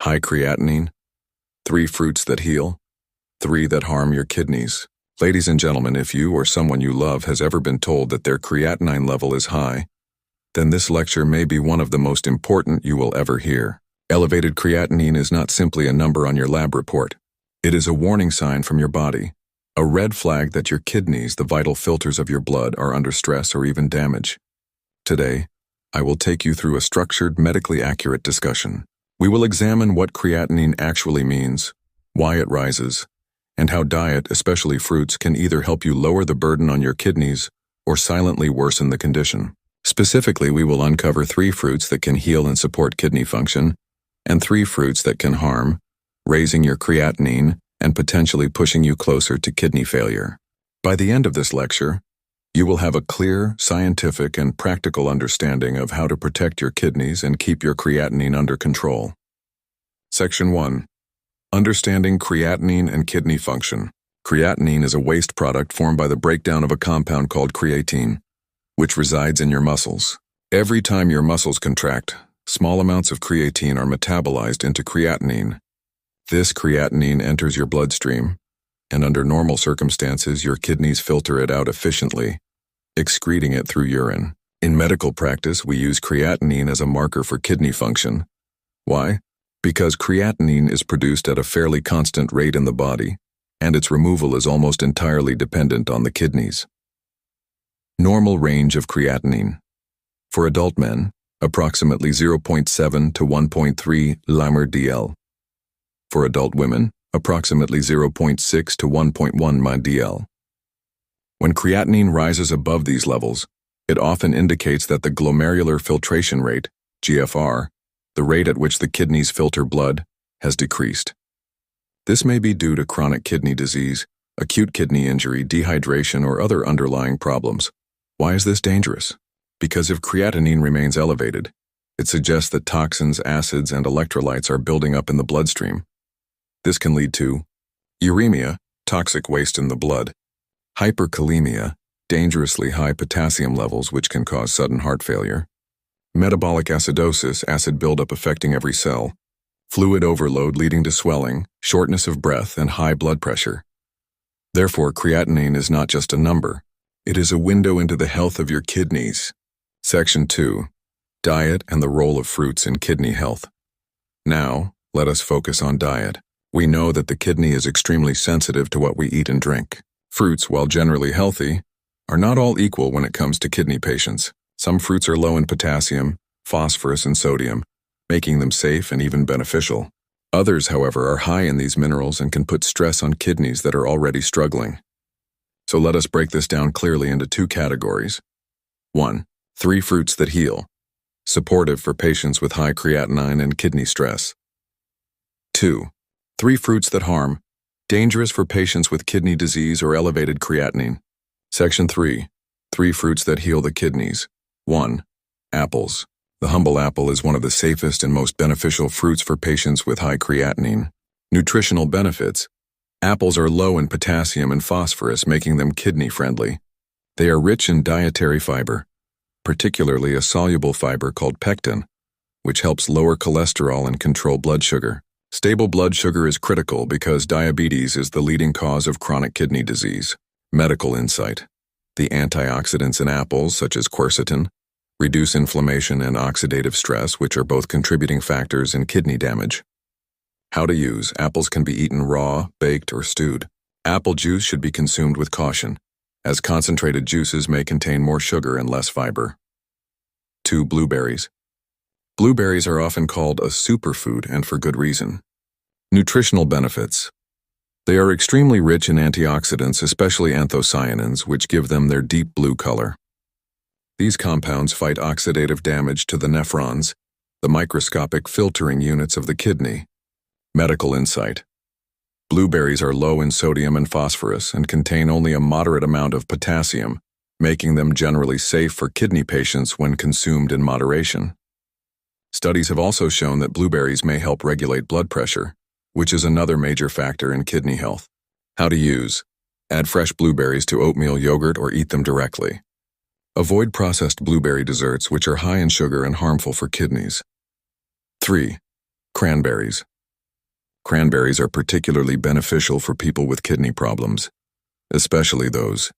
High creatinine, 3 fruits that heal, 3 that harm your kidneys. Ladies and gentlemen, if you or someone you love has ever been told that their creatinine level is high, then this lecture may be one of the most important you will ever hear. Elevated creatinine is not simply a number on your lab report. It is a warning sign from your body, a red flag that your kidneys, the vital filters of your blood, are under stress or even damage. Today, I will take you through a structured, medically accurate discussion. We will examine what creatinine actually means, why it rises, and how diet, especially fruits, can either help you lower the burden on your kidneys or silently worsen the condition. Specifically, we will uncover 3 fruits that can heal and support kidney function, and 3 fruits that can harm, raising your creatinine and potentially pushing you closer to kidney failure. By the end of this lecture, you will have a clear, scientific, and practical understanding of how to protect your kidneys and keep your creatinine under control. Section 1. Understanding creatinine and kidney function. Creatinine is a waste product formed by the breakdown of a compound called creatine, which resides in your muscles. Every time your muscles contract, small amounts of creatine are metabolized into creatinine. This creatinine enters your bloodstream, and under normal circumstances, your kidneys filter it out efficiently, excreting it through urine. In medical practice, we use creatinine as a marker for kidney function. Why? Because creatinine is produced at a fairly constant rate in the body, and its removal is almost entirely dependent on the kidneys. Normal range of creatinine. For adult men, approximately 0.7 to 1.3 mg/dl. For adult women, approximately 0.6 to 1.1 mg/dl. When creatinine rises above these levels, it often indicates that the glomerular filtration rate, GFR, the rate at which the kidneys filter blood, has decreased. This may be due to chronic kidney disease, acute kidney injury, dehydration, or other underlying problems. Why is this dangerous? Because if creatinine remains elevated, it suggests that toxins, acids, and electrolytes are building up in the bloodstream. This can lead to uremia, toxic waste in the blood, hyperkalemia, dangerously high potassium levels which can cause sudden heart failure, metabolic acidosis, acid buildup affecting every cell, fluid overload leading to swelling, shortness of breath, and high blood pressure. Therefore, creatinine is not just a number. It is a window into the health of your kidneys. Section 2. Diet and the role of fruits in kidney health. Now, let us focus on diet. We know that the kidney is extremely sensitive to what we eat and drink. Fruits, while generally healthy, are not all equal when it comes to kidney patients. Some fruits are low in potassium, phosphorus, and sodium, making them safe and even beneficial. Others, however, are high in these minerals and can put stress on kidneys that are already struggling. So let us break this down clearly into 2 categories. 1. 3 fruits that heal, supportive for patients with high creatinine and kidney stress. 2. 3 fruits that harm, dangerous for patients with kidney disease or elevated creatinine. Section 3. 3 fruits that heal the kidneys. 1. Apples. The humble apple is one of the safest and most beneficial fruits for patients with high creatinine. Nutritional benefits. Apples are low in potassium and phosphorus, making them kidney-friendly. They are rich in dietary fiber, particularly a soluble fiber called pectin, which helps lower cholesterol and control blood sugar. Stable blood sugar is critical because diabetes is the leading cause of chronic kidney disease. Medical insight. The antioxidants in apples, such as quercetin, reduce inflammation and oxidative stress, which are both contributing factors in kidney damage. How to use. Apples can be eaten raw, baked, or stewed. Apple juice should be consumed with caution, as concentrated juices may contain more sugar and less fiber. 2. Blueberries. Blueberries are often called a superfood, and for good reason. Nutritional benefits. They are extremely rich in antioxidants, especially anthocyanins, which give them their deep blue color. These compounds fight oxidative damage to the nephrons, the microscopic filtering units of the kidney. Medical insight. Blueberries are low in sodium and phosphorus and contain only a moderate amount of potassium, making them generally safe for kidney patients when consumed in moderation. Studies have also shown that blueberries may help regulate blood pressure, which is another major factor in kidney health. How to use. Add fresh blueberries to oatmeal, yogurt, or eat them directly. Avoid processed blueberry desserts, which are high in sugar and harmful for kidneys. 3. Cranberries. cranberries are particularly beneficial for people with kidney problems, especially those